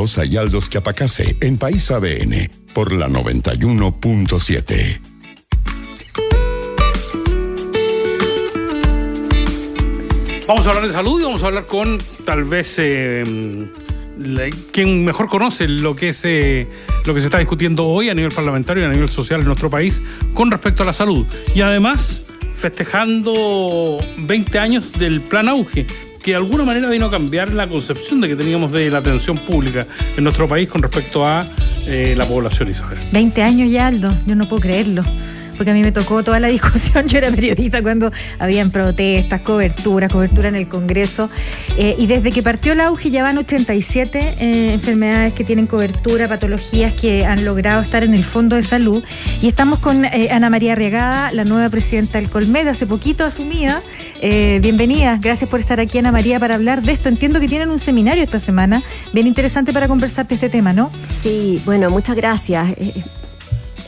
Tolosa y Aldos Quiapacase, en País ADN, por la 91.7. Vamos a hablar de salud y vamos a hablar con tal vez quien mejor conoce lo que se está discutiendo hoy a nivel parlamentario y a nivel social en nuestro país con respecto a la salud. Y además festejando 20 años del Plan Auge, que de alguna manera vino a cambiar la concepción de que teníamos de la atención pública en nuestro país con respecto a la población, Isabel. 20 años ya, Aldo, yo no puedo creerlo, porque a mí me tocó toda la discusión. Yo era periodista cuando habían protestas, cobertura en el Congreso, y desde que partió el auge ya van 87 enfermedades que tienen cobertura, patologías que han logrado estar en el Fondo de Salud, y estamos con Ana María Arriagada, la nueva presidenta del Colmed, hace poquito asumida. Bienvenida, gracias por estar aquí, Ana María, para hablar de esto. Entiendo que tienen un seminario esta semana bien interesante para conversar de este tema, ¿no? Sí, bueno, muchas gracias.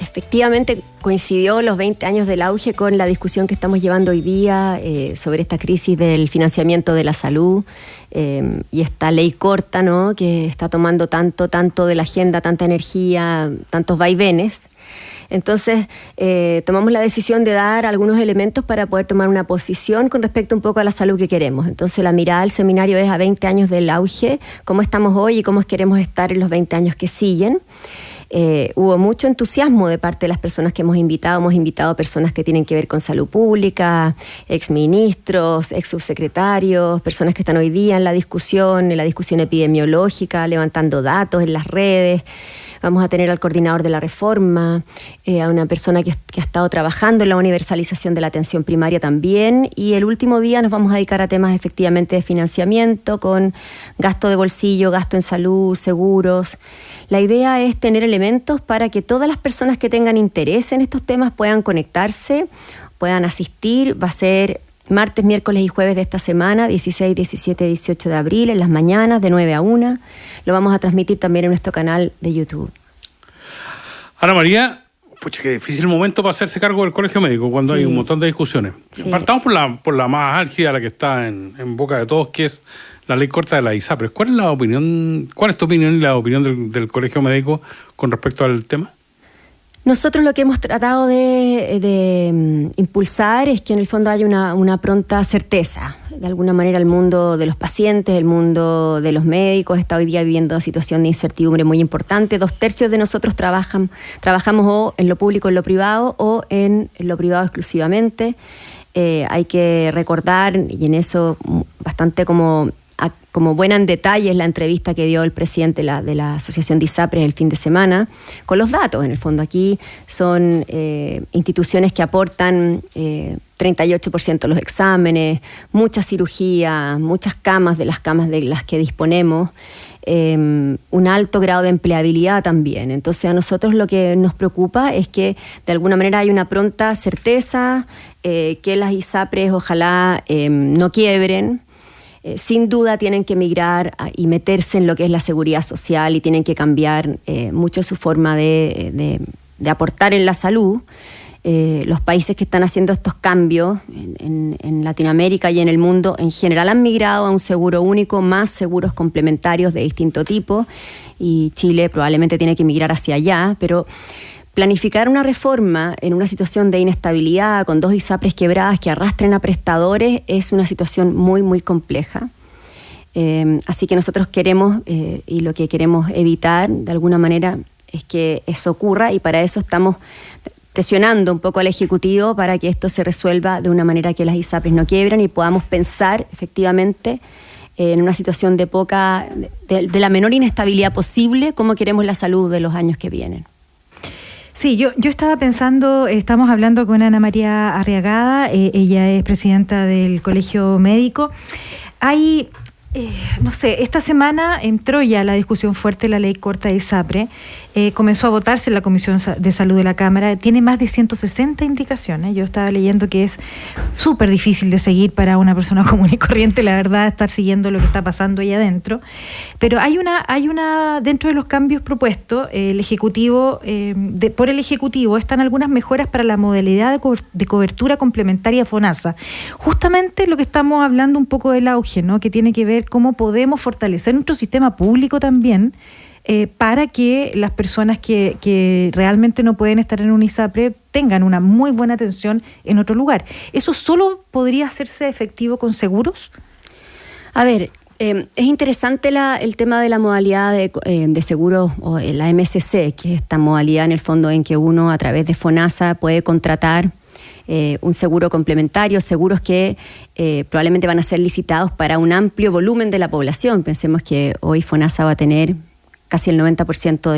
Efectivamente coincidió los 20 años del auge con la discusión que estamos llevando hoy día sobre esta crisis del financiamiento de la salud y esta ley corta, ¿no?, que está tomando tanto de la agenda, tanta energía, tantos vaivenes. Entonces tomamos la decisión de dar algunos elementos para poder tomar una posición con respecto un poco a la salud que queremos. Entonces la mirada del seminario es a 20 años del auge, cómo estamos hoy y cómo queremos estar en los 20 años que siguen. Hubo mucho entusiasmo de parte de las personas que hemos invitado. Hemos invitado personas que tienen que ver con salud pública, exministros, exsubsecretarios, personas que están hoy día en la discusión epidemiológica, levantando datos en las redes. Vamos a tener al coordinador de la reforma, a una persona que ha estado trabajando en la universalización de la atención primaria también, y el último día nos vamos a dedicar a temas efectivamente de financiamiento, con gasto de bolsillo, gasto en salud, seguros. La idea es tener elementos para que todas las personas que tengan interés en estos temas puedan conectarse, puedan asistir. Va a ser martes, miércoles y jueves de esta semana, 16, 17, 18 de abril, en las mañanas, de 9 a 1. Lo vamos a transmitir también en nuestro canal de YouTube. Ana María, pucha, qué difícil momento para hacerse cargo del colegio médico cuando hay un montón de discusiones. Sí. Partamos por la más álgida, la que está en boca de todos, que es la ley corta de la ISAPRES. ¿Cuál es tu opinión y la opinión del colegio médico con respecto al tema? Nosotros lo que hemos tratado de impulsar es que en el fondo haya una pronta certeza. De alguna manera el mundo de los pacientes, el mundo de los médicos está hoy día viviendo una situación de incertidumbre muy importante. 2/3 de nosotros trabajamos o en lo público, en lo privado, o en lo privado exclusivamente. Hay que recordar, y en eso bastante como buena en detalle, es la entrevista que dio el presidente de la Asociación de ISAPRES el fin de semana, con los datos. En el fondo aquí son instituciones que aportan 38% de los exámenes, mucha cirugía, muchas camas de las que disponemos, un alto grado de empleabilidad también. Entonces a nosotros lo que nos preocupa es que de alguna manera hay una pronta certeza, que las ISAPRES ojalá no quiebren. Sin duda tienen que migrar y meterse en lo que es la seguridad social, y tienen que cambiar mucho su forma de aportar en la salud. Los países que están haciendo estos cambios en Latinoamérica y en el mundo en general han migrado a un seguro único, más seguros complementarios de distinto tipo, y Chile probablemente tiene que migrar hacia allá, pero planificar una reforma en una situación de inestabilidad, con 2 ISAPRES quebradas que arrastren a prestadores, es una situación muy, muy compleja. Así que nosotros queremos, y lo que queremos evitar de alguna manera es que eso ocurra, y para eso estamos presionando un poco al Ejecutivo para que esto se resuelva de una manera que las ISAPRES no quiebran y podamos pensar efectivamente en una situación de la menor inestabilidad posible, cómo queremos la salud de los años que vienen. Sí, yo estaba pensando, estamos hablando con Ana María Arriagada, ella es presidenta del Colegio Médico. Hay, no sé, esta semana entró ya la discusión fuerte de la ley corta de ISAPRE, comenzó a votarse en la Comisión de Salud de la Cámara, tiene más de 160 indicaciones. Yo estaba leyendo que es súper difícil de seguir para una persona común y corriente, la verdad, estar siguiendo lo que está pasando ahí adentro. Pero hay una dentro de los cambios propuestos, el Ejecutivo, por el Ejecutivo están algunas mejoras para la modalidad de cobertura complementaria FONASA. Justamente lo que estamos hablando un poco del auge, ¿no?, que tiene que ver ver cómo podemos fortalecer nuestro sistema público también, para que las personas que realmente no pueden estar en un ISAPRE tengan una muy buena atención en otro lugar. ¿Eso solo podría hacerse efectivo con seguros? A ver, es interesante el tema de la modalidad de seguro, o la MSC, que es esta modalidad en el fondo en que uno a través de FONASA puede contratar un seguro complementario, seguros que probablemente van a ser licitados para un amplio volumen de la población. Pensemos que hoy FONASA va a tener casi el 90%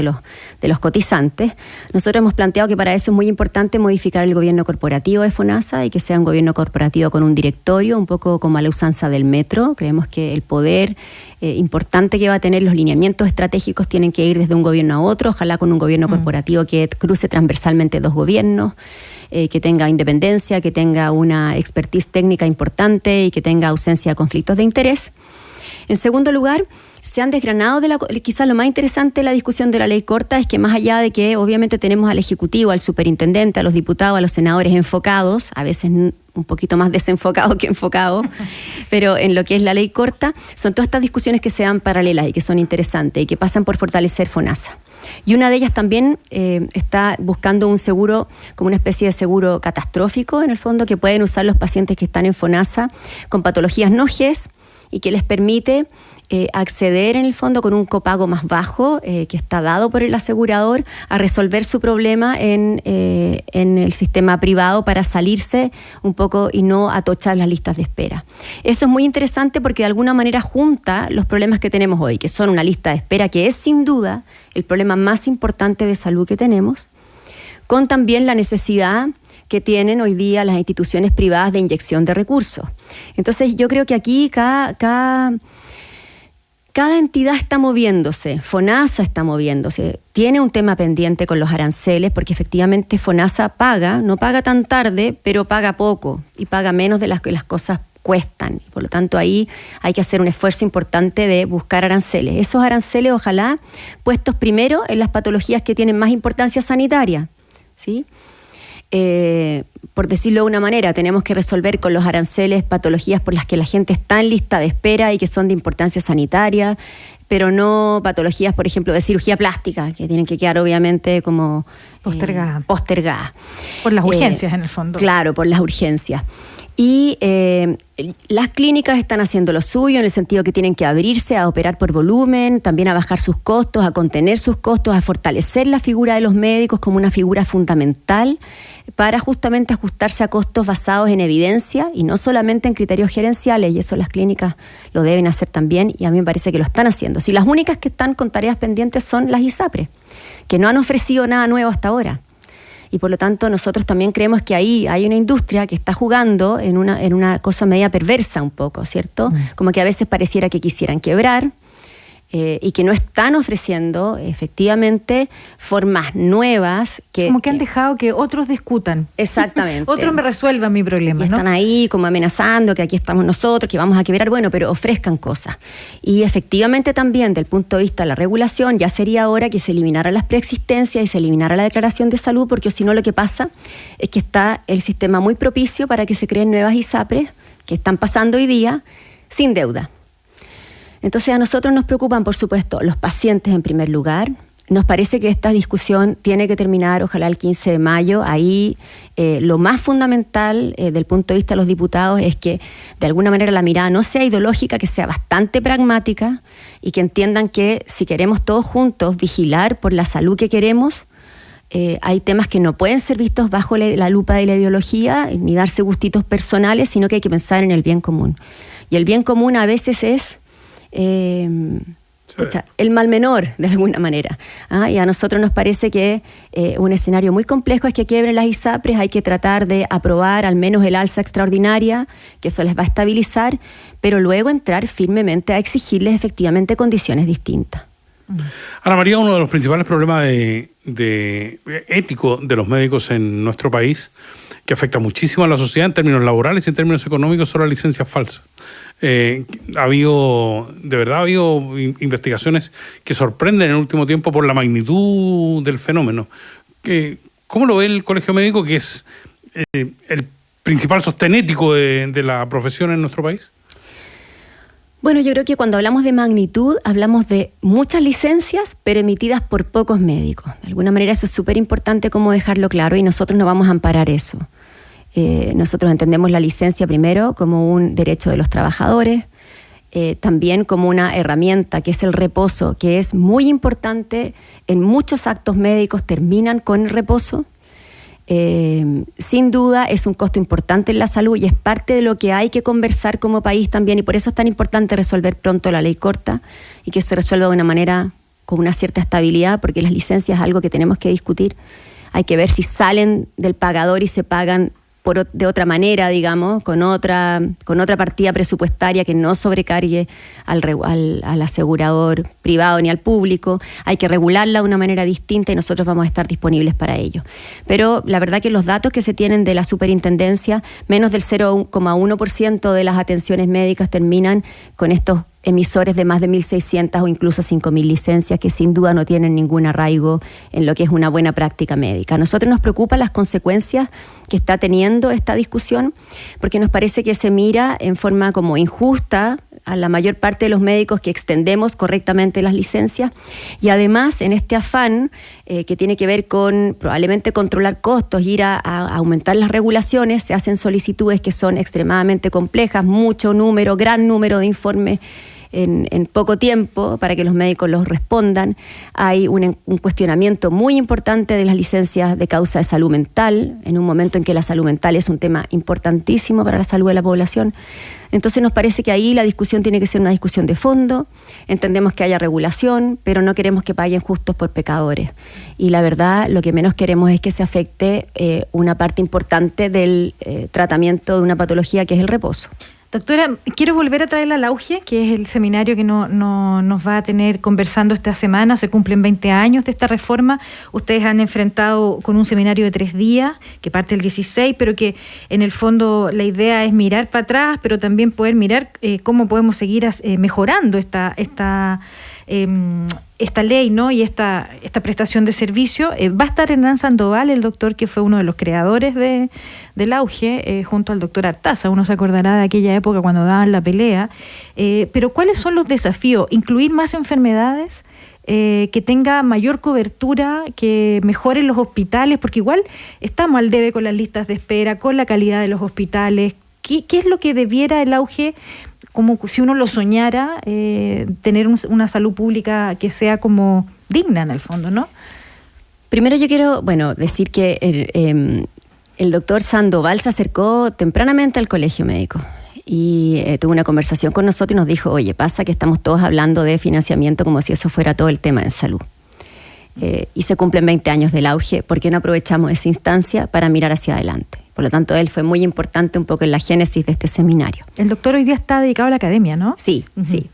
de los cotizantes. Nosotros hemos planteado que para eso es muy importante modificar el gobierno corporativo de FONASA y que sea un gobierno corporativo con un directorio, un poco como a la usanza del metro. Creemos que el poder importante que va a tener, los lineamientos estratégicos tienen que ir desde un gobierno a otro, ojalá con un gobierno corporativo que cruce transversalmente dos gobiernos, que tenga independencia, que tenga una expertise técnica importante y que tenga ausencia de conflictos de interés. En segundo lugar, se han desgranado quizás lo más interesante de la discusión de la ley corta es que más allá de que obviamente tenemos al Ejecutivo, al Superintendente, a los diputados, a los senadores enfocados, a veces un poquito más desenfocados que enfocados, pero en lo que es la ley corta, son todas estas discusiones que se dan paralelas y que son interesantes y que pasan por fortalecer FONASA. Y una de ellas también está buscando un seguro, como una especie de seguro catastrófico, en el fondo, que pueden usar los pacientes que están en FONASA con patologías no GES y que les permite acceder en el fondo con un copago más bajo que está dado por el asegurador a resolver su problema en el sistema privado para salirse un poco y no atochar las listas de espera. Eso es muy interesante porque de alguna manera junta los problemas que tenemos hoy, que son una lista de espera que es sin duda el problema más importante de salud que tenemos, con también la necesidad que tienen hoy día las instituciones privadas de inyección de recursos. Entonces yo creo que aquí cada entidad está moviéndose. FONASA está moviéndose, tiene un tema pendiente con los aranceles porque efectivamente FONASA no paga tan tarde, pero paga poco y paga menos de las que las cosas cuestan. Por lo tanto, ahí hay que hacer un esfuerzo importante de buscar aranceles. Esos aranceles, ojalá, puestos primero en las patologías que tienen más importancia sanitaria, ¿sí? Por decirlo de una manera, tenemos que resolver con los aranceles patologías por las que la gente está en lista de espera y que son de importancia sanitaria, pero no patologías, por ejemplo, de cirugía plástica, que tienen que quedar obviamente como postergadas. Por las urgencias, en el fondo. Claro, por las urgencias. Y las clínicas están haciendo lo suyo en el sentido que tienen que abrirse a operar por volumen, también a bajar sus costos, a contener sus costos, a fortalecer la figura de los médicos como una figura fundamental para justamente ajustarse a costos basados en evidencia y no solamente en criterios gerenciales, y eso las clínicas lo deben hacer también y a mí me parece que lo están haciendo. Si las únicas que están con tareas pendientes son las ISAPRE, que no han ofrecido nada nuevo hasta ahora. Y por lo tanto nosotros también creemos que ahí hay una industria que está jugando en una cosa media perversa un poco, ¿cierto? Como que a veces pareciera que quisieran quebrar y que no están ofreciendo efectivamente formas nuevas como que han dejado que otros discutan. Exactamente. Otros me resuelvan mi problema, y están ahí como amenazando que aquí estamos nosotros, que vamos a quebrar, bueno, pero ofrezcan cosas. Y efectivamente también, del punto de vista de la regulación, ya sería hora que se eliminara las preexistencias y se eliminara la declaración de salud, porque si no lo que pasa es que está el sistema muy propicio para que se creen nuevas ISAPRES que están pasando hoy día sin deuda. Entonces a nosotros nos preocupan, por supuesto, los pacientes en primer lugar. Nos parece que esta discusión tiene que terminar, ojalá el 15 de mayo. Ahí lo más fundamental del punto de vista de los diputados es que de alguna manera la mirada no sea ideológica, que sea bastante pragmática y que entiendan que si queremos todos juntos vigilar por la salud que queremos, hay temas que no pueden ser vistos bajo la lupa de la ideología ni darse gustitos personales, sino que hay que pensar en el bien común. Y el bien común a veces es el mal menor, de alguna manera. Y a nosotros nos parece que un escenario muy complejo es que quiebren las ISAPRES, hay que tratar de aprobar al menos el alza extraordinaria, que eso les va a estabilizar, pero luego entrar firmemente a exigirles efectivamente condiciones distintas. Ana María, uno de los principales problemas ético de los médicos en nuestro país, que afecta muchísimo a la sociedad en términos laborales y en términos económicos, son las licencias falsas. Ha habido investigaciones que sorprenden en el último tiempo por la magnitud del fenómeno. ¿Cómo lo ve el Colegio Médico, que es el principal sostén ético de la profesión en nuestro país? Bueno, yo creo que cuando hablamos de magnitud, hablamos de muchas licencias, pero emitidas por pocos médicos. De alguna manera eso es súper importante como dejarlo claro, y nosotros no vamos a amparar eso. Nosotros entendemos la licencia primero como un derecho de los trabajadores, también como una herramienta que es el reposo, que es muy importante. En muchos actos médicos terminan con el reposo. Sin duda es un costo importante en la salud y es parte de lo que hay que conversar como país también, y por eso es tan importante resolver pronto la ley corta y que se resuelva de una manera con una cierta estabilidad, porque las licencias es algo que tenemos que discutir. Hay que ver si salen del pagador y se pagan de otra manera, digamos, con otra partida presupuestaria que no sobrecargue al asegurador privado ni al público. Hay que regularla de una manera distinta y nosotros vamos a estar disponibles para ello. Pero la verdad que los datos que se tienen de la superintendencia, menos del 0,1% de las atenciones médicas terminan con estos emisores de más de 1.600 o incluso 5.000 licencias, que sin duda no tienen ningún arraigo en lo que es una buena práctica médica. A nosotros nos preocupan las consecuencias que está teniendo esta discusión, porque nos parece que se mira en forma como injusta a la mayor parte de los médicos que extendemos correctamente las licencias, y además en este afán que tiene que ver con probablemente controlar costos, ir a aumentar las regulaciones, se hacen solicitudes que son extremadamente complejas, gran número de informes en poco tiempo para que los médicos los respondan. Hay un cuestionamiento muy importante de las licencias de causa de salud mental, en un momento en que la salud mental es un tema importantísimo para la salud de la población. Entonces nos parece que ahí la discusión tiene que ser una discusión de fondo. Entendemos que haya regulación, pero no queremos que paguen justos por pecadores. Y la verdad, lo que menos queremos es que se afecte una parte importante del tratamiento de una patología que es el reposo. Doctora, quiero volver a traerla al auge, que es el seminario que nos va a tener conversando esta semana. Se cumplen 20 años de esta reforma. Ustedes han enfrentado con un seminario de 3 días, que parte el 16, pero que en el fondo la idea es mirar para atrás, pero también poder mirar cómo podemos seguir mejorando esta ley, ¿no? Y esta prestación de servicio. Va a estar Hernán Sandoval, el doctor que fue uno de los creadores del auge, junto al doctor Artaza. Uno se acordará de aquella época cuando daban la pelea. Pero ¿cuáles son los desafíos? ¿Incluir más enfermedades? Que tenga mayor cobertura, que mejoren los hospitales, porque igual estamos al debe con las listas de espera, con la calidad de los hospitales. ¿Qué es lo que debiera el auge, como si uno lo soñara, tener una salud pública que sea como digna en el fondo, ¿no? Primero yo quiero, decir que el doctor Sandoval se acercó tempranamente al colegio médico y tuvo una conversación con nosotros y nos dijo, oye, pasa que estamos todos hablando de financiamiento como si eso fuera todo el tema de salud. Y se cumplen 20 años del auge, ¿por qué no aprovechamos esa instancia para mirar hacia adelante? Por lo tanto, él fue muy importante un poco en la génesis de este seminario. El doctor hoy día está dedicado a la academia, ¿no? Sí, sí.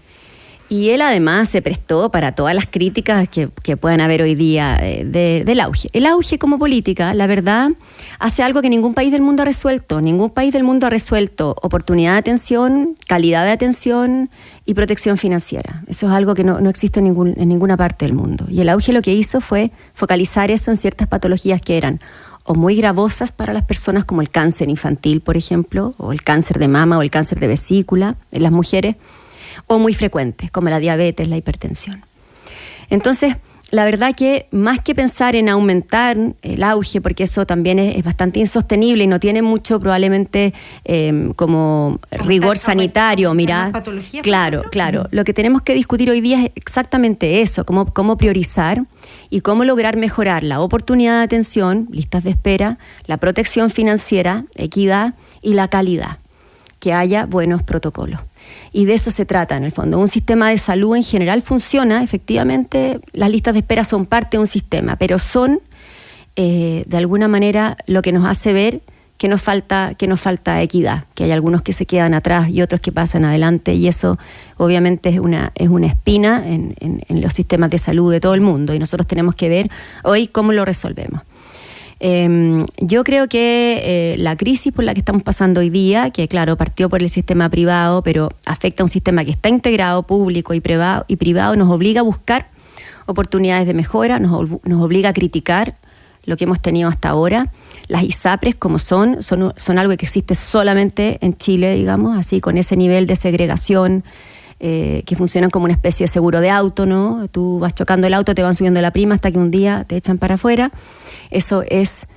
Y él además se prestó para todas las críticas que puedan haber hoy día del auge. El auge como política, la verdad, hace algo que ningún país del mundo ha resuelto. Ningún país del mundo ha resuelto oportunidad de atención, calidad de atención y protección financiera. Eso es algo que no existe en ninguna parte del mundo. Y el auge lo que hizo fue focalizar eso en ciertas patologías que eran o muy gravosas para las personas, como el cáncer infantil, por ejemplo, o el cáncer de mama o el cáncer de vesícula en las mujeres, o muy frecuentes, como la diabetes, la hipertensión. Entonces, la verdad que más que pensar en aumentar el auge, porque eso también es bastante insostenible y no tiene mucho probablemente como rigor sanitario, mirá, claro, lo que tenemos que discutir hoy día es exactamente eso, cómo priorizar y cómo lograr mejorar la oportunidad de atención, listas de espera, la protección financiera, equidad y la calidad, que haya buenos protocolos. Y de eso se trata en el fondo. Un sistema de salud en general funciona, efectivamente, las listas de espera son parte de un sistema, pero son de alguna manera lo que nos hace ver que nos falta equidad, que hay algunos que se quedan atrás y otros que pasan adelante, y eso obviamente es una espina en los sistemas de salud de todo el mundo, y nosotros tenemos que ver hoy cómo lo resolvemos. Yo creo que la crisis por la que estamos pasando hoy día, que claro, partió por el sistema privado, pero afecta a un sistema que está integrado, público y privado, nos obliga a buscar oportunidades de mejora, nos obliga a criticar lo que hemos tenido hasta ahora. Las ISAPRES, como son algo que existe solamente en Chile, digamos, así con ese nivel de segregación, que funcionan como una especie de seguro de auto, ¿no? Tú vas chocando el auto, te van subiendo la prima hasta que un día te echan para afuera. Eso es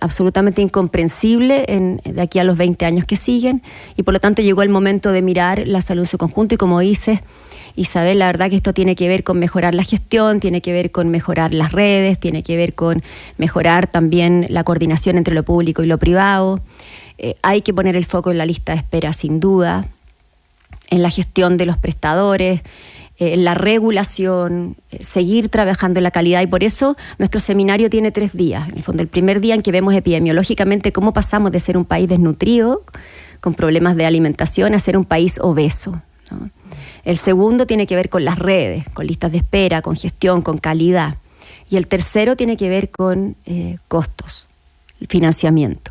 absolutamente incomprensible de aquí a los 20 años que siguen, y por lo tanto llegó el momento de mirar la salud en su conjunto. Y como dices, Isabel, la verdad que esto tiene que ver con mejorar la gestión, tiene que ver con mejorar las redes, tiene que ver con mejorar también la coordinación entre lo público y lo privado. Hay que poner el foco en la lista de espera, sin duda, en la gestión de los prestadores, en la regulación, seguir trabajando en la calidad. Y por eso nuestro seminario tiene 3 días. En el fondo, el primer día en que vemos epidemiológicamente cómo pasamos de ser un país desnutrido, con problemas de alimentación, a ser un país obeso, ¿no? El segundo tiene que ver con las redes, con listas de espera, con gestión, con calidad. Y el tercero tiene que ver con costos, financiamiento.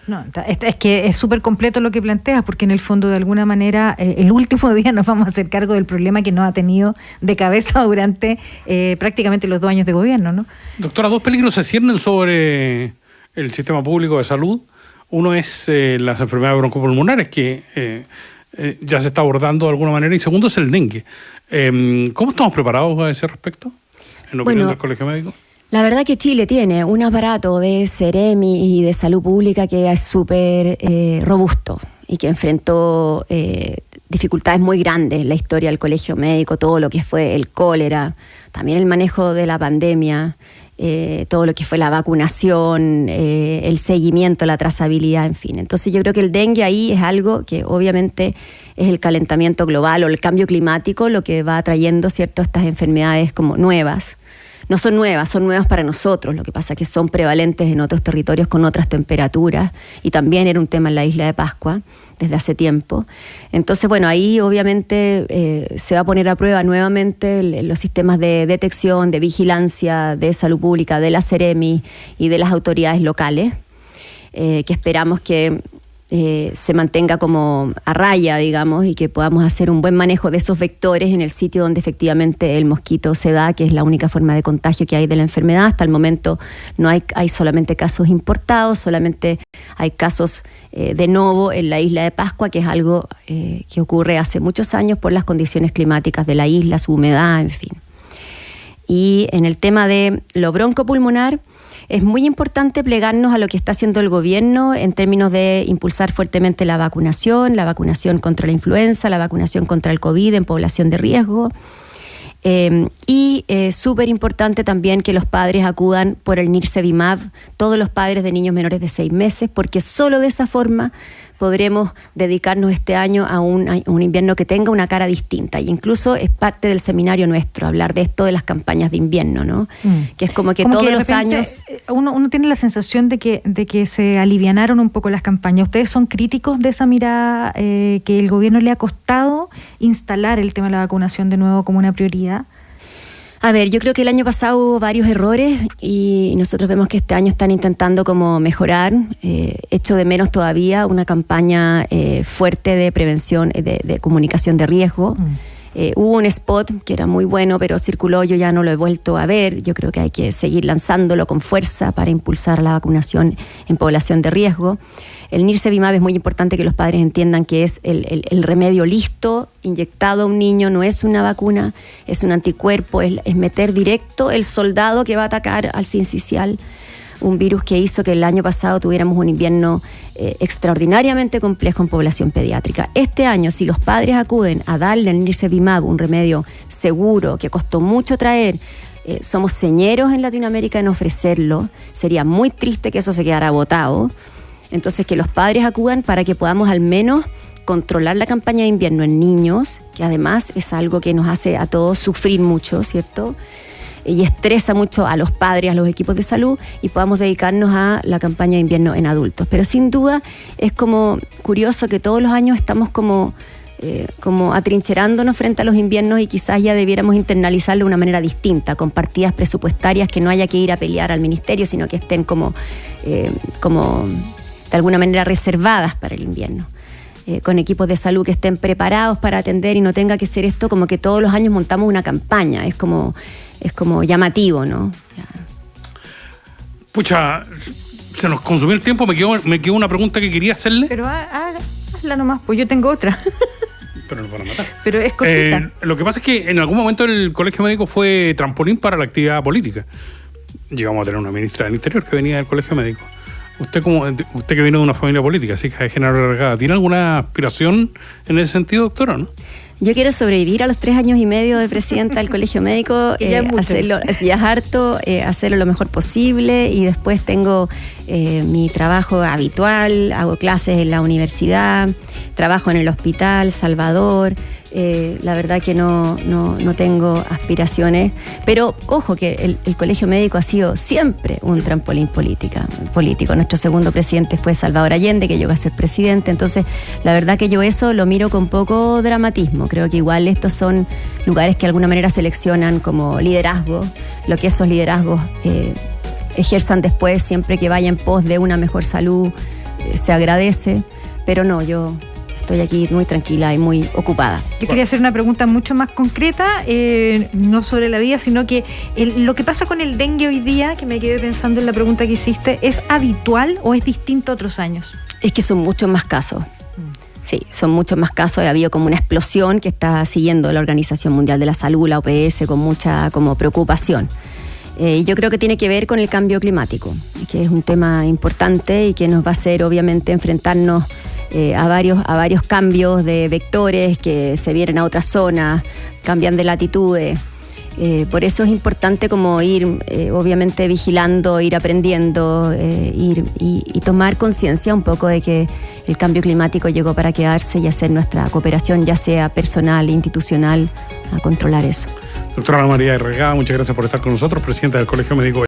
No, es que es súper completo lo que planteas, porque en el fondo, de alguna manera, el último día nos vamos a hacer cargo del problema que nos ha tenido de cabeza durante prácticamente los 2 años de gobierno, ¿no? Doctora, 2 peligros se ciernen sobre el sistema público de salud. Uno es las enfermedades broncopulmonares, que ya se está abordando de alguna manera, y segundo es el dengue. ¿Cómo estamos preparados a ese respecto, en opinión del Colegio Médico? La verdad que Chile tiene un aparato de Seremi y de salud pública que es súper robusto y que enfrentó dificultades muy grandes en la historia del Colegio Médico, todo lo que fue el cólera, también el manejo de la pandemia, todo lo que fue la vacunación, el seguimiento, la trazabilidad, en fin. Entonces yo creo que el dengue ahí es algo que obviamente es el calentamiento global o el cambio climático lo que va trayendo, ¿cierto?, estas enfermedades como nuevas. No son nuevas para nosotros, lo que pasa es que son prevalentes en otros territorios con otras temperaturas, y también era un tema en la isla de Pascua desde hace tiempo. Entonces, bueno, ahí obviamente se va a poner a prueba nuevamente los sistemas de detección, de vigilancia, de salud pública, de la Seremi y de las autoridades locales, que esperamos que se mantenga como a raya, digamos, y que podamos hacer un buen manejo de esos vectores en el sitio donde efectivamente el mosquito se da, que es la única forma de contagio que hay de la enfermedad. Hasta el momento no hay solamente casos importados, solamente hay casos de novo en la isla de Pascua, que es algo que ocurre hace muchos años por las condiciones climáticas de la isla, su humedad, en fin. Y en el tema de lo broncopulmonar, es muy importante plegarnos a lo que está haciendo el gobierno en términos de impulsar fuertemente la vacunación contra la influenza, la vacunación contra el COVID en población de riesgo. Y súper importante también que los padres acudan por el Nirsevimab, todos los padres de niños menores de 6 meses, porque solo de esa forma podremos dedicarnos este año a un invierno que tenga una cara distinta. Y incluso es parte del seminario nuestro hablar de esto de las campañas de invierno, ¿no? Que es como que todos los años uno tiene la sensación de que se alivianaron un poco las campañas. ¿Ustedes son críticos de esa mirada que el gobierno le ha costado instalar el tema de la vacunación de nuevo como una prioridad? A ver, yo creo que el año pasado hubo varios errores y nosotros vemos que este año están intentando como mejorar. Echo de menos todavía una campaña fuerte de prevención, de comunicación de riesgo. Hubo un spot que era muy bueno, pero circuló, yo ya no lo he vuelto a ver. Yo creo que hay que seguir lanzándolo con fuerza para impulsar la vacunación en población de riesgo. El Nirsevimab es muy importante que los padres entiendan que es el remedio listo, inyectado a un niño, no es una vacuna, es un anticuerpo, es meter directo el soldado que va a atacar al sincicial, un virus que hizo que el año pasado tuviéramos un invierno extraordinariamente complejo en población pediátrica. Este año, si los padres acuden a darle al Nirsevimab, un remedio seguro, que costó mucho traer, somos señeros en Latinoamérica en ofrecerlo, sería muy triste que eso se quedara botado. Entonces, que los padres acudan para que podamos al menos controlar la campaña de invierno en niños, que además es algo que nos hace a todos sufrir mucho, ¿cierto? Y estresa mucho a los padres, a los equipos de salud, y podamos dedicarnos a la campaña de invierno en adultos. Pero sin duda es como curioso que todos los años estamos como atrincherándonos frente a los inviernos, y quizás ya debiéramos internalizarlo de una manera distinta, con partidas presupuestarias que no haya que ir a pelear al ministerio, sino que estén como de alguna manera reservadas para el invierno, con equipos de salud que estén preparados para atender y no tenga que ser esto como que todos los años montamos una campaña. Es como llamativo, ¿no? Pucha, se nos consumió el tiempo, me quedó una pregunta que quería hacerle. Pero hazla nomás, pues yo tengo otra. Pero nos van a matar. Pero es cortita. Lo que pasa es que en algún momento el Colegio Médico fue trampolín para la actividad política. Llegamos a tener una ministra del Interior que venía del Colegio Médico. Usted que vino de una familia política, así que Genaro Arregadas, ¿tiene alguna aspiración en ese sentido, doctora, no? Yo quiero sobrevivir a los 3 años y medio de presidenta del Colegio Médico, hacerlo, ya es harto, hacerlo lo mejor posible, y después tengo mi trabajo habitual, hago clases en la universidad, trabajo en el Hospital Salvador. La verdad que no tengo aspiraciones, pero ojo que el Colegio Médico ha sido siempre un trampolín político. Nuestro segundo presidente fue Salvador Allende, que llegó a ser presidente, entonces la verdad que yo eso lo miro con poco dramatismo. Creo que igual estos son lugares que de alguna manera seleccionan como liderazgo, lo que esos liderazgos ejerzan después, siempre que vaya en pos de una mejor salud, se agradece, pero no, yo estoy aquí muy tranquila y muy ocupada. Yo quería hacer una pregunta mucho más concreta, no sobre la vida, sino que lo que pasa con el dengue hoy día, que me quedé pensando en la pregunta que hiciste, ¿es habitual o es distinto a otros años? Es que son muchos más casos. Sí, son muchos más casos. Ha habido como una explosión que está siguiendo la Organización Mundial de la Salud, la OPS, con mucha como preocupación. Yo creo que tiene que ver con el cambio climático, que es un tema importante y que nos va a hacer obviamente enfrentarnos a varios cambios de vectores que se vienen a otras zonas, cambian de latitudes. Por eso es importante como ir obviamente vigilando, ir aprendiendo, y tomar conciencia un poco de que el cambio climático llegó para quedarse y hacer nuestra cooperación, ya sea personal e institucional, a controlar eso. Doctora Ana María Arregadas, muchas gracias por estar con nosotros, presidenta del Colegio Médico.